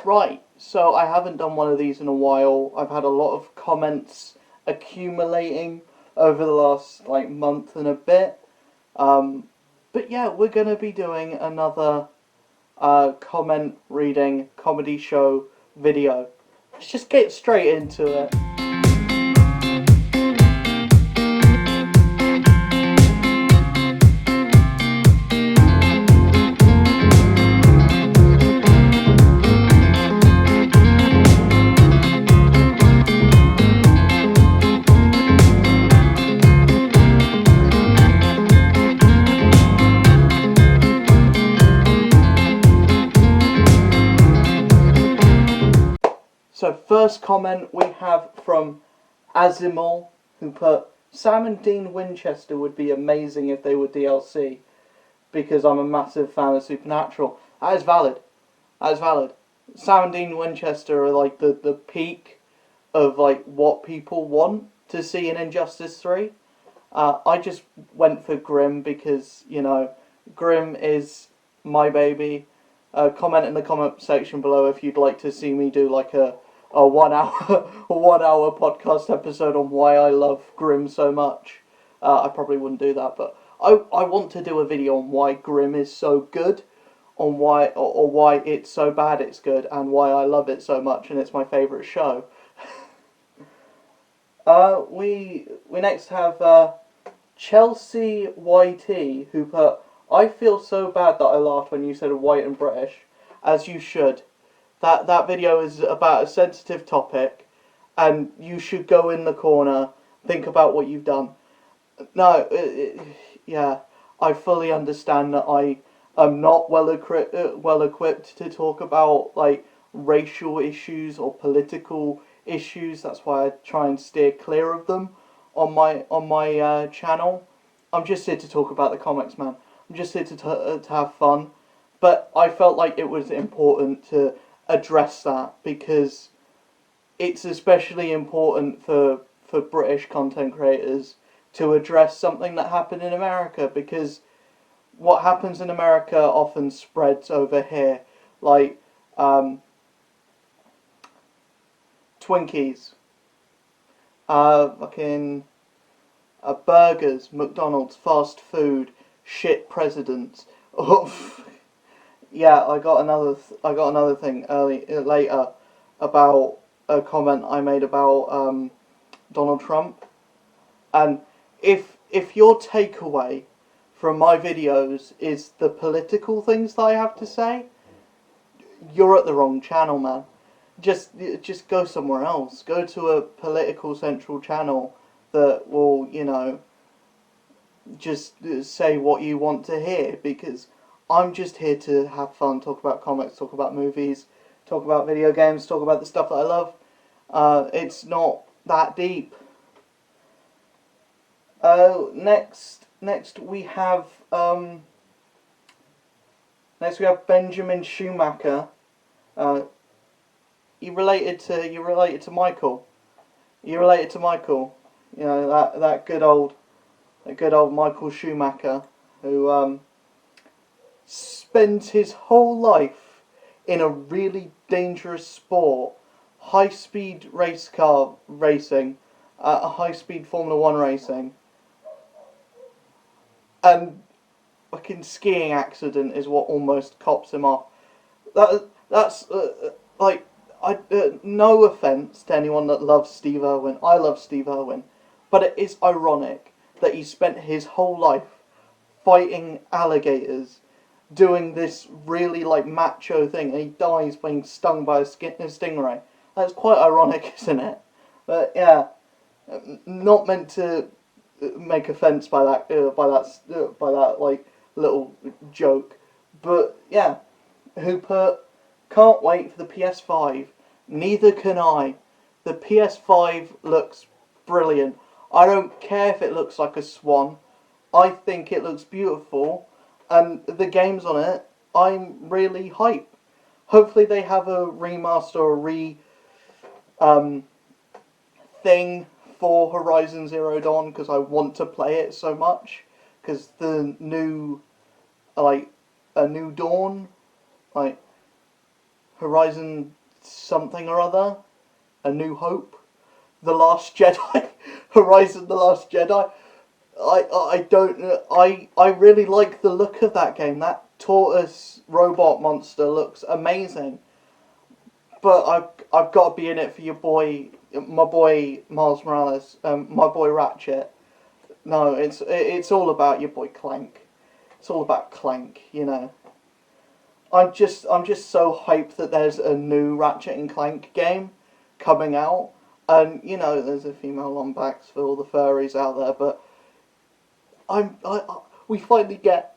Right, so I haven't done one of these in a while. I've had a lot of comments accumulating over the last month and a bit. But yeah, we're going to be doing another comment reading comedy show video. Let's just get straight into it. So first comment we have from Azimal, who put, Sam and Dean Winchester would be amazing if they were DLC, because I'm a massive fan of Supernatural. That is valid. That is valid. Sam and Dean Winchester are like the peak of what people want to see in Injustice 3. I just went for Grimm because, Grimm is my baby. Comment in the comment section below if you'd like to see me do a 1 hour a 1 hour podcast episode on why I love Grimm so much. I probably wouldn't do that, but I want to do a video on why Grimm is so good, on why or why it's so bad it's good, and why I love it so much and it's my favourite show. We next have Chelsea YT, who put, I feel so bad that I laughed when you said white and British, as you should. That video is about a sensitive topic, and you should go in the corner, think about what you've done. No, yeah, I fully understand that I am not well equipped to talk about racial issues or political issues. That's why I try and steer clear of them on my channel. I'm just here to talk about the comics, man. I'm just here to have fun. But I felt like it was important to address that, because it's especially important for British content creators to address something that happened in America, because what happens in America often spreads over here, Twinkies, burgers, McDonald's, fast food, shit presidents. Yeah, I got another thing later about a comment I made about Donald Trump, and if your takeaway from my videos is the political things that I have to say, you're at the wrong channel, man. Just go somewhere else. Go to a political central channel that will, just say what you want to hear, because I'm just here to have fun, talk about comics, talk about movies, talk about video games, talk about the stuff that I love. It's not that deep. Next we have Benjamin Schumacher. You related to Michael. You related to Michael. That good old Michael Schumacher, who spends his whole life in a really dangerous sport, high-speed race car racing, high-speed Formula 1 racing, and fucking skiing accident is what almost cops him off. That's no offence to anyone that loves Steve Irwin. I love Steve Irwin, but it is ironic that he spent his whole life fighting alligators, doing this really macho thing, and he dies being stung by a stingray. That's quite ironic, isn't it? But yeah, not meant to make offence by that little joke. But yeah, who put, can't wait for the PS5. Neither can I. The PS5 looks brilliant. I don't care if it looks like a swan. I think it looks beautiful. And the games on it, I'm really hyped. Hopefully they have a remaster or thing for Horizon Zero Dawn, because I want to play it so much. Because the new, a new Dawn, Horizon something or other, A New Hope, The Last Jedi, Horizon The Last Jedi. I don't know. I really like the look of that game. That tortoise robot monster looks amazing. But I've got to be in it for my boy Miles Morales, my boy Ratchet. No, it's all about your boy Clank. It's all about Clank, you know. I'm just so hyped that there's a new Ratchet and Clank game coming out, and you know there's a female Lombax for all the furries out there, but we finally get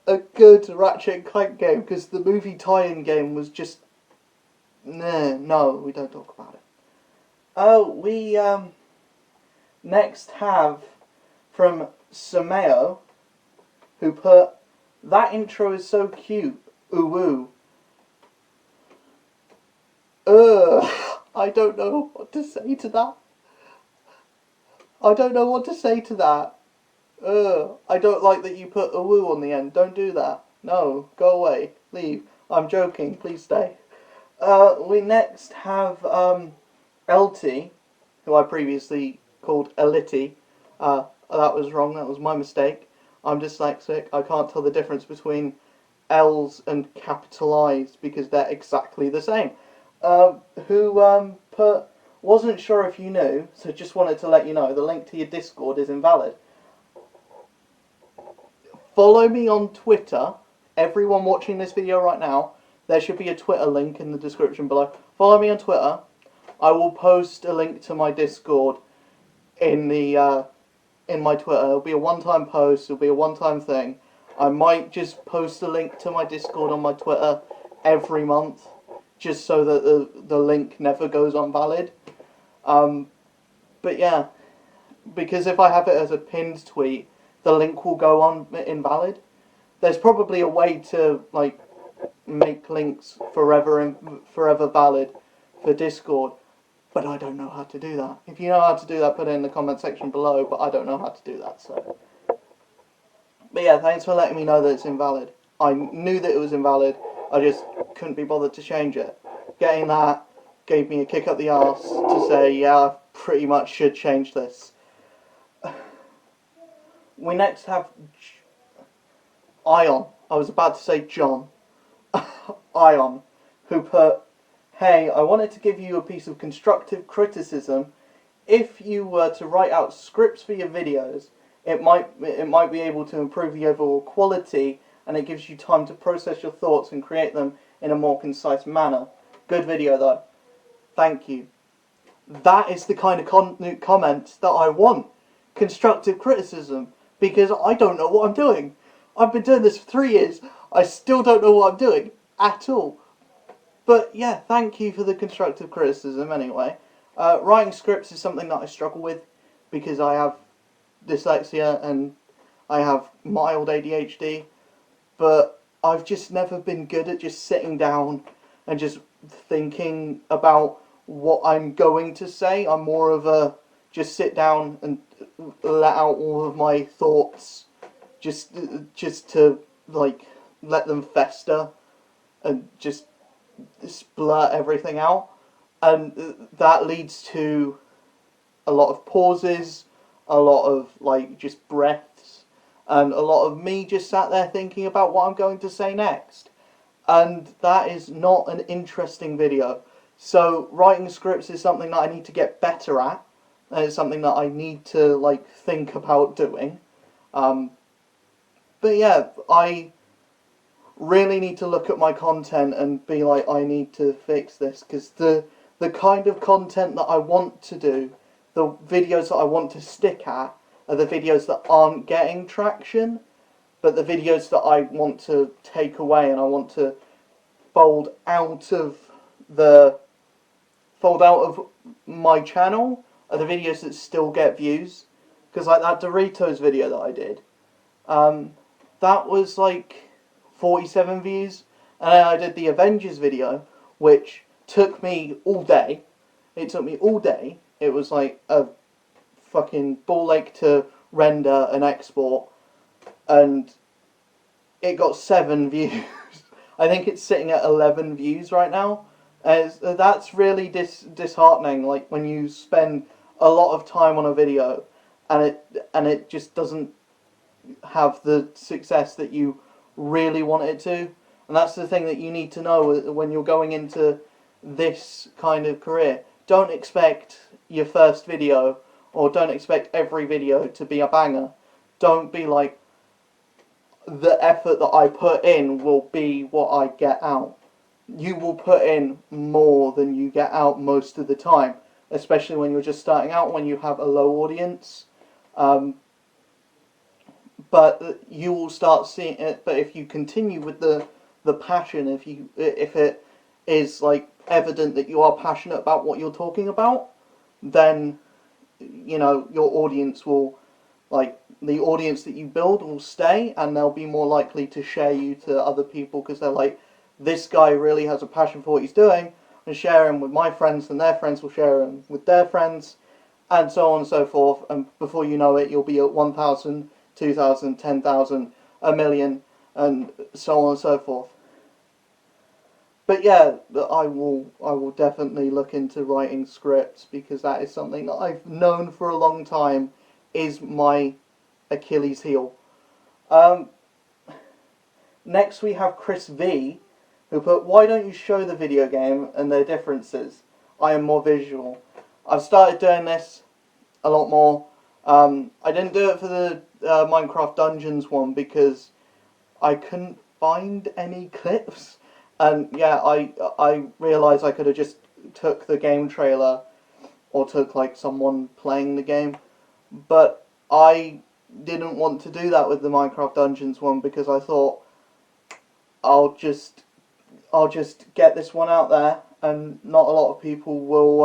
a good Ratchet and Clank game, because the movie tie-in game was just no, we don't talk about it. Oh, we next have from Samay, who put, "That intro is so cute, ooh woo." I don't know what to say to that. I don't know what to say to that. I don't like that you put a woo on the end. Don't do that. No, go away. Leave. I'm joking. Please stay. We next have LT, who I previously called Eliti. That was wrong. That was my mistake. I'm dyslexic. I can't tell the difference between L's and capital I's because they're exactly the same. Who put, "Wasn't sure if you knew, so just wanted to let you know the link to your Discord is invalid." Follow me on Twitter. Everyone watching this video right now, there should be a Twitter link in the description below. Follow me on Twitter. I will post a link to my Discord in my Twitter. It'll be a one-time post. It'll be a one-time thing. I might just post a link to my Discord on my Twitter every month, just so that the link never goes invalid. But yeah, because if I have it as a pinned tweet, the link will go on invalid. There's probably a way to like make links forever valid for Discord, but I don't know how to do that. If you know how to do that, put it in the comment section below, but I don't know how to do that, so. But yeah, thanks for letting me know that it's invalid. I knew that it was invalid, I just couldn't be bothered to change it. Getting that gave me a kick up the arse to say, yeah, I pretty much should change this. We next have Ion. I was about to say John. Ion, who put, "Hey, I wanted to give you a piece of constructive criticism. If you were to write out scripts for your videos, it might be able to improve the overall quality, and it gives you time to process your thoughts and create them in a more concise manner. Good video though. Thank you." That is the kind of comment that I want. Constructive criticism. Because I don't know what I'm doing. I've been doing this for 3 years. I still don't know what I'm doing. At all. But yeah, thank you for the constructive criticism anyway. Writing scripts is something that I struggle with. Because I have dyslexia and I have mild ADHD. But I've just never been good at just sitting down and just thinking about what I'm going to say. I'm more of a just sit down and let out all of my thoughts, just to like let them fester and just blurt everything out, and that leads to a lot of pauses, a lot of like just breaths, and a lot of me just sat there thinking about what I'm going to say next, and that is not an interesting video. So writing scripts is something that I need to get better at. And it's something that I need to like think about doing. But yeah, I really need to look at my content and be like, I need to fix this, because the kind of content that I want to do, the videos that I want to stick at, are the videos that aren't getting traction, but the videos that I want to take away and I want to fold out of my channel are the videos that still get views. Because like that Doritos video that I did, that was like 47 views. And then I did the Avengers video, which took me all day. It took me all day. It was like a fucking ball ache to render and export. And it got 7 views. I think it's sitting at 11 views right now. That's really disheartening. Like when you spend a lot of time on a video, and it just doesn't have the success that you really want it to. And that's the thing that you need to know when you're going into this kind of career. Don't expect your first video, or don't expect every video to be a banger. Don't be like, the effort that I put in will be what I get out. You will put in more than you get out most of the time, especially when you're just starting out, when you have a low audience. But you will start seeing it. But if you continue with the passion, if it is like evident that you are passionate about what you're talking about, then your audience will, like, the audience that you build will stay, and they'll be more likely to share you to other people because they're like, this guy really has a passion for what he's doing, and share him with my friends, and their friends will share him with their friends, and so on and so forth. And before you know it, you'll be at 1,000, 2,000, 10,000, a million, and so on and so forth. But yeah, I will definitely look into writing scripts, because that is something that I've known for a long time is my Achilles heel. Next we have ChrisV, who put, why don't you show the video game and their differences? I am more visual. I've started doing this a lot more. I didn't do it for the Minecraft Dungeons one because I couldn't find any clips. And yeah, I realised I could have just took the game trailer or took like someone playing the game. But I didn't want to do that with the Minecraft Dungeons one because I thought I'll just get this one out there, and not a lot of people will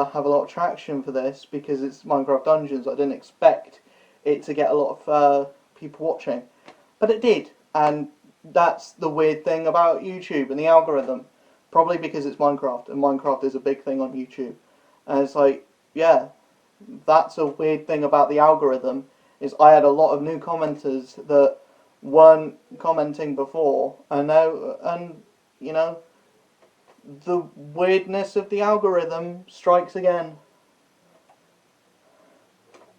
have a lot of traction for this because it's Minecraft Dungeons. I didn't expect it to get a lot of people watching, but it did, and that's the weird thing about YouTube and the algorithm. Probably because it's Minecraft, and Minecraft is a big thing on YouTube. And it's like, yeah, that's a weird thing about the algorithm, is I had a lot of new commenters that weren't commenting before, and now, and the weirdness of the algorithm strikes again.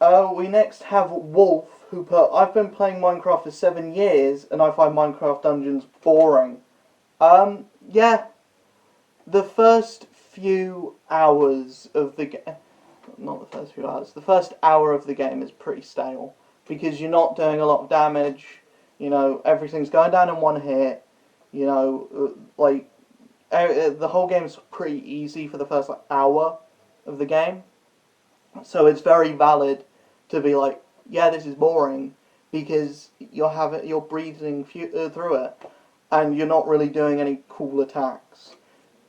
We next have Wolf, who put, I've been playing Minecraft for 7 years, and I find Minecraft Dungeons boring. Yeah, the first few hours of the game, not the first few hours, the first hour of the game is pretty stale, because you're not doing a lot of damage, everything's going down in one hit, like, the whole game's pretty easy for the first hour of the game, so it's very valid to be like, yeah, this is boring, because you're breathing through it, and you're not really doing any cool attacks.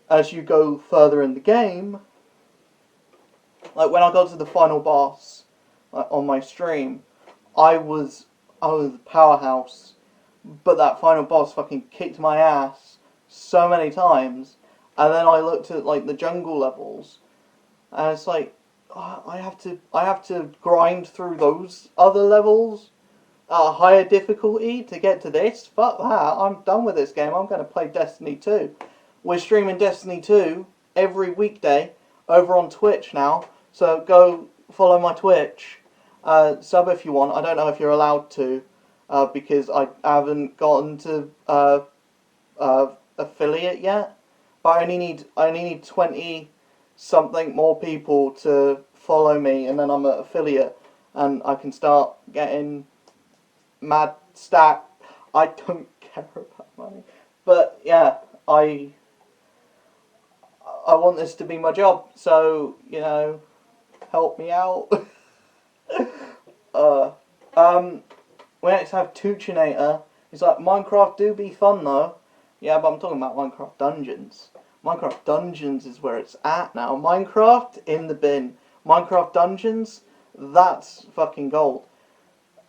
As you go further in the game, like when I got to the final boss, like on my stream, I was a powerhouse, but that final boss fucking kicked my ass so many times, and then I looked at like the jungle levels, and it's like, oh, I have to grind through those other levels at a higher difficulty to get to this. Fuck that! I'm done with this game. I'm going to play Destiny 2. We're streaming Destiny 2 every weekday over on Twitch now, so go follow my Twitch. Sub if you want. I don't know if you're allowed to, because I haven't gotten to affiliate yet. But I only need 20 something more people to follow me, and then I'm an affiliate, and I can start getting mad stat. I don't care about money, but yeah, I want this to be my job, so help me out. We next have Tuchinator. He's like, Minecraft do be fun though. Yeah, but I'm talking about Minecraft Dungeons. Minecraft Dungeons is where it's at now. Minecraft in the bin. Minecraft Dungeons, that's fucking gold.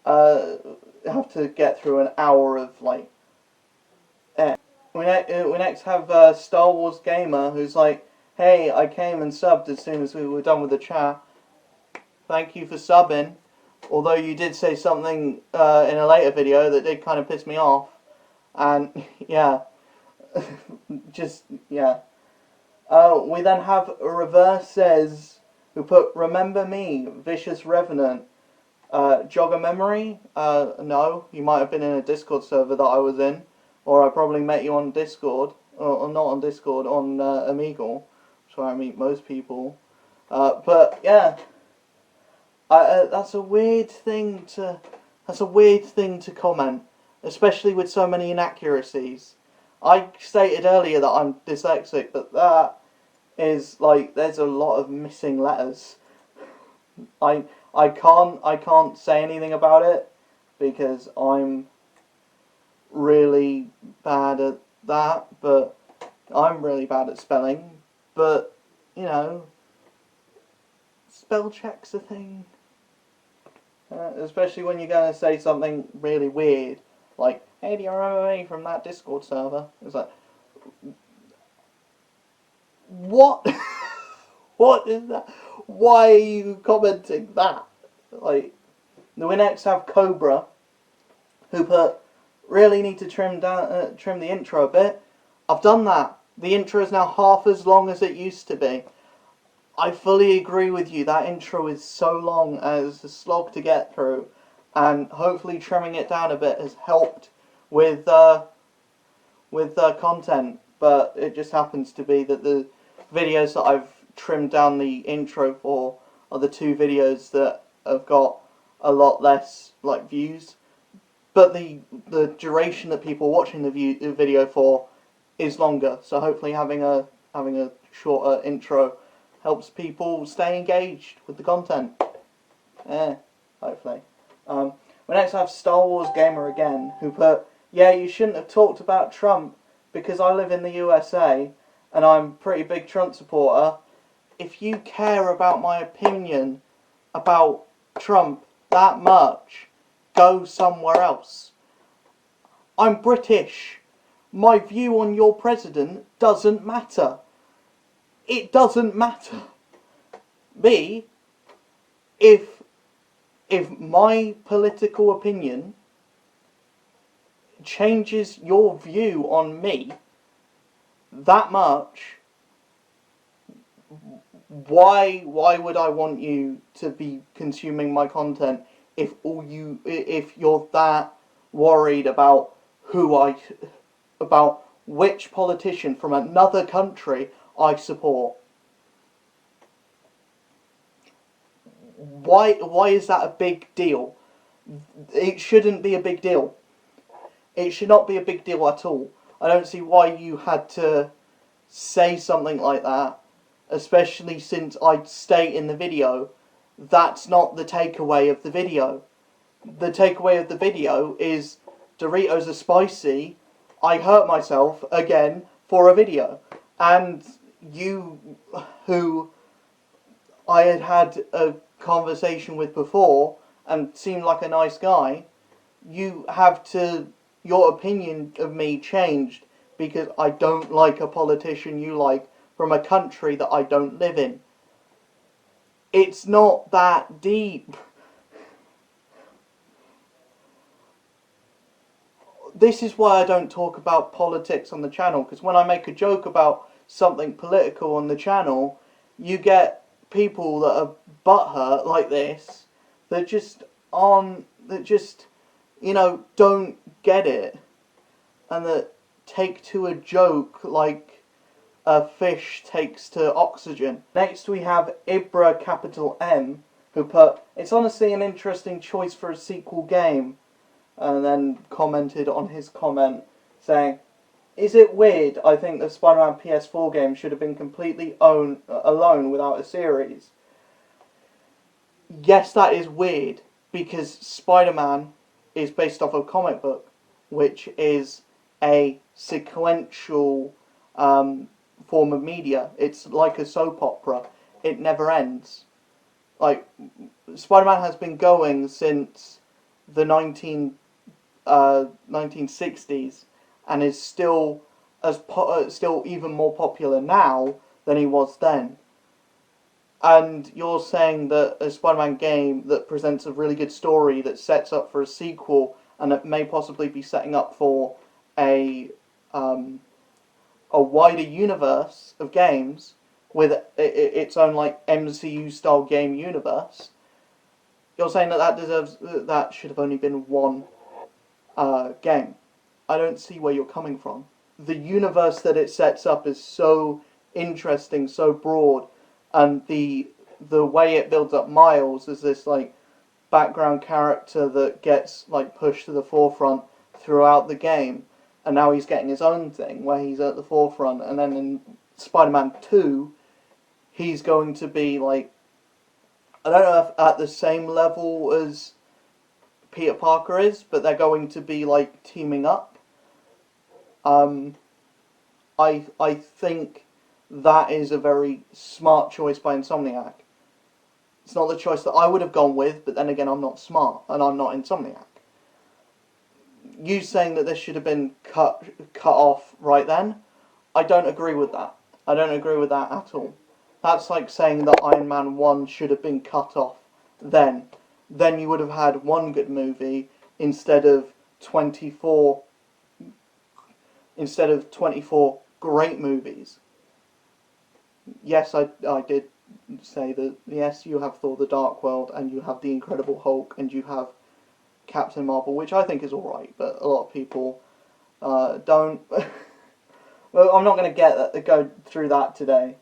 Have to get through an hour of like. We next have Star Wars Gamer, who's like, hey, I came and subbed as soon as we were done with the chat. Thank you for subbing. Although you did say something in a later video that did kind of piss me off. And, yeah. Yeah. We then have Reverse Says, who put, remember me, Vicious Revenant. Jog a memory? No. You might have been in a Discord server that I was in. Or I probably met you on Discord. Or not on Discord, on Omegle. That's where I meet most people. But, yeah. That's a weird thing to comment, especially with so many inaccuracies. I stated earlier that I'm dyslexic, but that is like there's a lot of missing letters. I can't say anything about it because I'm really bad at that, but I'm really bad at spelling. But you know, spell check's a thing. Especially when you're going to say something really weird, like, hey, do you remember me from that Discord server? It's like, what? What is that? Why are you commenting that? Like, we next have Cobra, who put, really need to trim the intro a bit. I've done that. The intro is now half as long as it used to be. I fully agree with you. That intro is so long as a slog to get through, and hopefully trimming it down a bit has helped with content. But it just happens to be that the videos that I've trimmed down the intro for are the two videos that have got a lot less views. But the duration that people are watching the video for is longer. So hopefully having a shorter intro helps people stay engaged with the content. Hopefully. We next have Star Wars Gamer again, who put, yeah, you shouldn't have talked about Trump because I live in the USA and I'm a pretty big Trump supporter. If you care about my opinion about Trump that much, go somewhere else. I'm British. My view on your president doesn't matter. It doesn't matter. B, if my political opinion changes your view on me that much, why would I want you to be consuming my content if you're that worried about about which politician from another country I support? Why is that a big deal? It shouldn't be a big deal. It should not be a big deal at all. I don't see why you had to say something like that, especially since I state in the video that's not the takeaway of the video. The takeaway of the video is Doritos are spicy, I hurt myself again for a video. And you, who I had a conversation with before and seemed like a nice guy, your opinion of me changed because I don't like a politician you like from a country that I don't live in. It's not that deep. This is why I don't talk about politics on the channel, because when I make a joke about something political on the channel, you get people that are butthurt like this, that just don't get it, and that take to a joke like a fish takes to oxygen. Next we have Ibra capital M, who put, it's honestly an interesting choice for a sequel game, and then commented on his comment saying, is it weird? I think the SpiderMan PS4 game should have been completely alone without a series. Yes, that is weird, because Spider-Man is based off a comic book, which is a sequential form of media. It's like a soap opera. It never ends. Like, Spider-Man has been going since the 1960s, and is still still even more popular now than he was then. and you're saying that a Spider-Man game that presents a really good story that sets up for a sequel and that may possibly be setting up for a um, a wider universe of games with its own like MCU style game universe. You're saying that should have only been one game. I don't see where you're coming from. The universe that it sets up is so interesting, so broad, and the way it builds up Miles as this like background character that gets like pushed to the forefront throughout the game, and now he's getting his own thing where he's at the forefront, and then in Spider-Man 2 he's going to be like, I don't know if at the same level as Peter Parker is, but they're going to be like teaming up. I think that is a very smart choice by Insomniac. It's not the choice that I would have gone with, but then again, I'm not smart, and I'm not Insomniac. You saying that this should have been cut off right then, I don't agree with that. I don't agree with that at all. That's like saying that Iron Man 1 should have been cut off then. Then you would have had one good movie instead of 24 great movies. Yes, I did say that, yes, you have Thor the Dark World, and you have The Incredible Hulk, and you have Captain Marvel, which I think is alright, but a lot of people don't. Well, I'm not going to go through that today.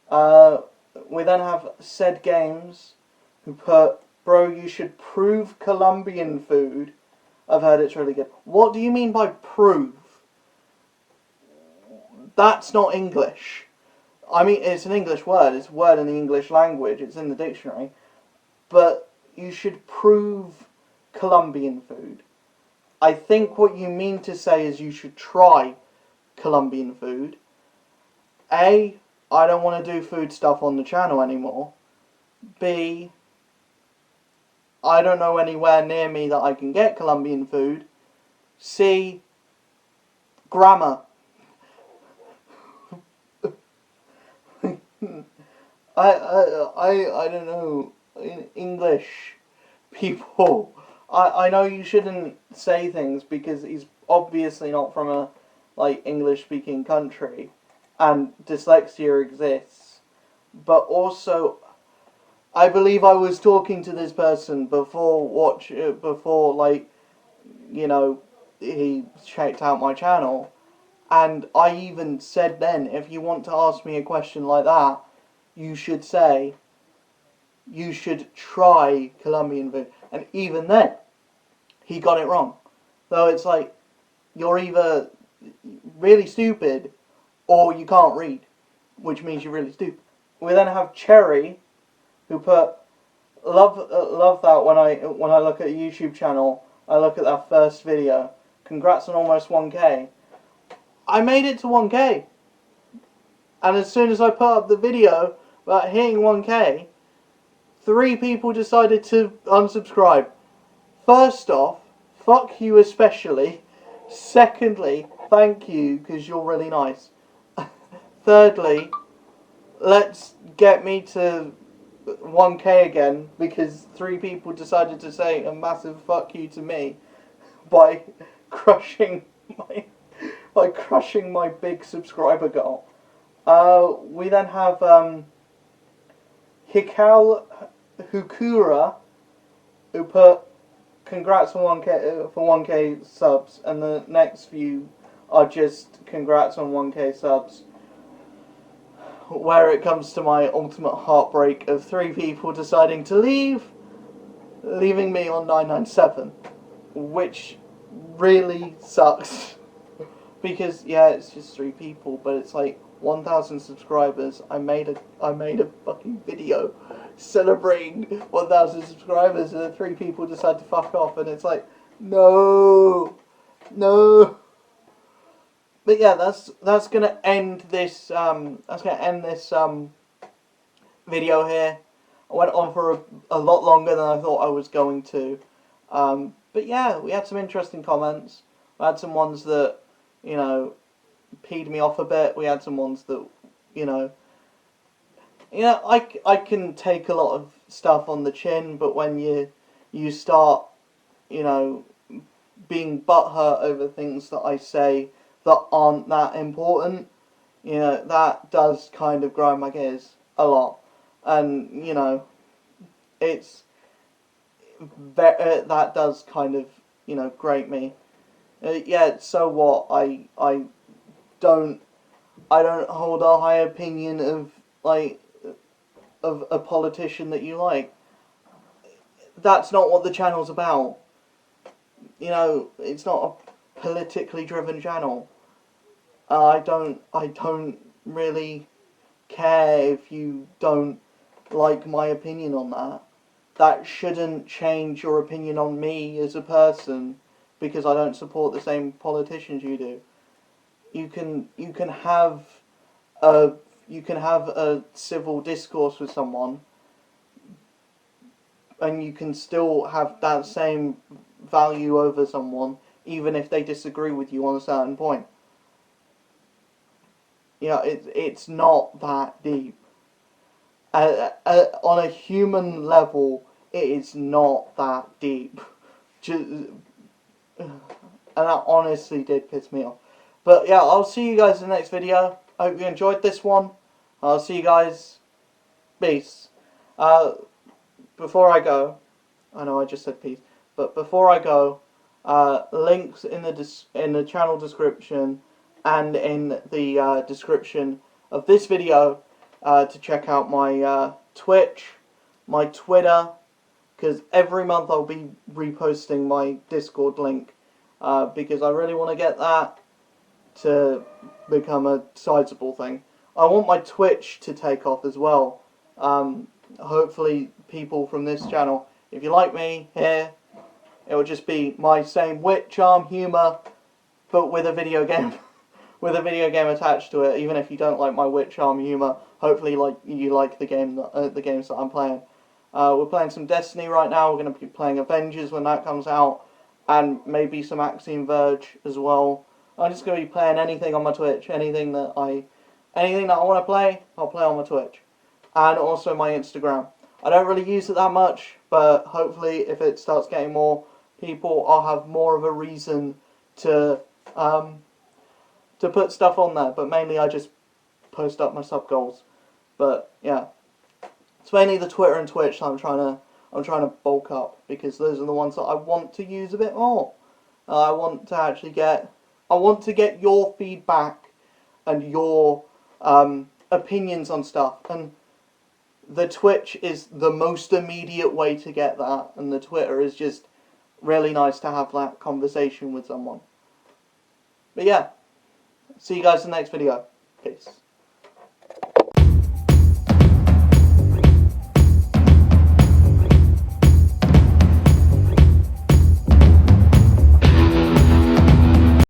We then have Said Games, who put, bro, you should prove Colombian Food. I've heard it's really good. What do you mean by prove? That's not English. I mean, it's an English word. It's a word in the English language. It's in the dictionary. But you should prove Colombian food. I think what you mean to say is you should try Colombian food. A, I don't want to do food stuff on the channel anymore. B, I don't know anywhere near me that I can get Colombian food. C, grammar. I don't know. In English people, I know you shouldn't say things because he's obviously not from a like English speaking country, and dyslexia exists. But also, I believe I was talking to this person before he checked out my channel, and I even said then, if you want to ask me a question like that, you should say, you should try Colombian food. And even then, he got it wrong. So it's like, you're either really stupid, or you can't read, which means you're really stupid. We then have Cherry, who put, love that when I look at a YouTube channel, I look at that first video. Congrats on almost 1K. I made it to 1K. And as soon as I put up the video about hitting 1K, 3 people decided to unsubscribe. First off, fuck you especially. Secondly, thank you because you're really nice. Thirdly, let's get me to 1K again because 3 people decided to say a massive fuck you to me by crushing my big subscriber goal. We then have Hikal Hukura, who put congrats on 1K subs, and the next few are just congrats on 1K subs. Where it comes to my ultimate heartbreak of 3 people deciding to leaving me on 997, which really sucks. Because yeah, it's just 3 people, but it's like 1,000 subscribers. I made a fucking video celebrating 1,000 subscribers, and the 3 people decide to fuck off, and it's like, no. But yeah, that's gonna end this video here. I went on for a lot longer than I thought I was going to. But yeah, we had some interesting comments. We had some ones that, peed me off a bit. We had some ones that, you know, I can take a lot of stuff on the chin, but when you start, you know, being butthurt over things that I say that aren't that important, you know, that does kind of grind my gears a lot. And, you know, it's that does kind of, you know, grate me. Yeah, so what? I don't hold a high opinion of like of a politician that you like. That's not what the channel's about. You know, it's not a politically driven channel. I don't really care if you don't like my opinion on that. That shouldn't change your opinion on me as a person because I don't support the same politicians you do. You can have a civil discourse with someone, and you can still have that same value over someone, even if they disagree with you on a certain point. You know, it's not that deep. On a human level, it is not that deep. And that honestly did piss me off. But yeah, I'll see you guys in the next video. I hope you enjoyed this one. I'll see you guys. Peace. Before I go, I know I just said peace, but before I go, links in the channel description and in the description of this video to check out my Twitch, my Twitter, because every month I'll be reposting my Discord link because I really want to get that to become a sizable thing. I want my Twitch to take off as well. Hopefully people from this channel, if you like me here, it will just be my same wit, charm, humour, but with a video game. With a video game attached to it. Even if you don't like my wit, charm, humour, hopefully you like the games that I'm playing. We're playing some Destiny right now. We're going to be playing Avengers when that comes out, and maybe some Axiom Verge as well. I'm just going to be playing anything on my Twitch. Anything that I want to play, I'll play on my Twitch, and also my Instagram. I don't really use it that much, but hopefully if it starts getting more people, I'll have more of a reason to put stuff on there. But mainly I just post up my sub goals. But yeah, it's mainly the Twitter and Twitch that I'm trying to bulk up, because those are the ones that I want to use a bit more. I want to get your feedback and your opinions on stuff, and the Twitch is the most immediate way to get that, and the Twitter is just really nice to have that conversation with someone. But yeah, see you guys in the next video. Peace.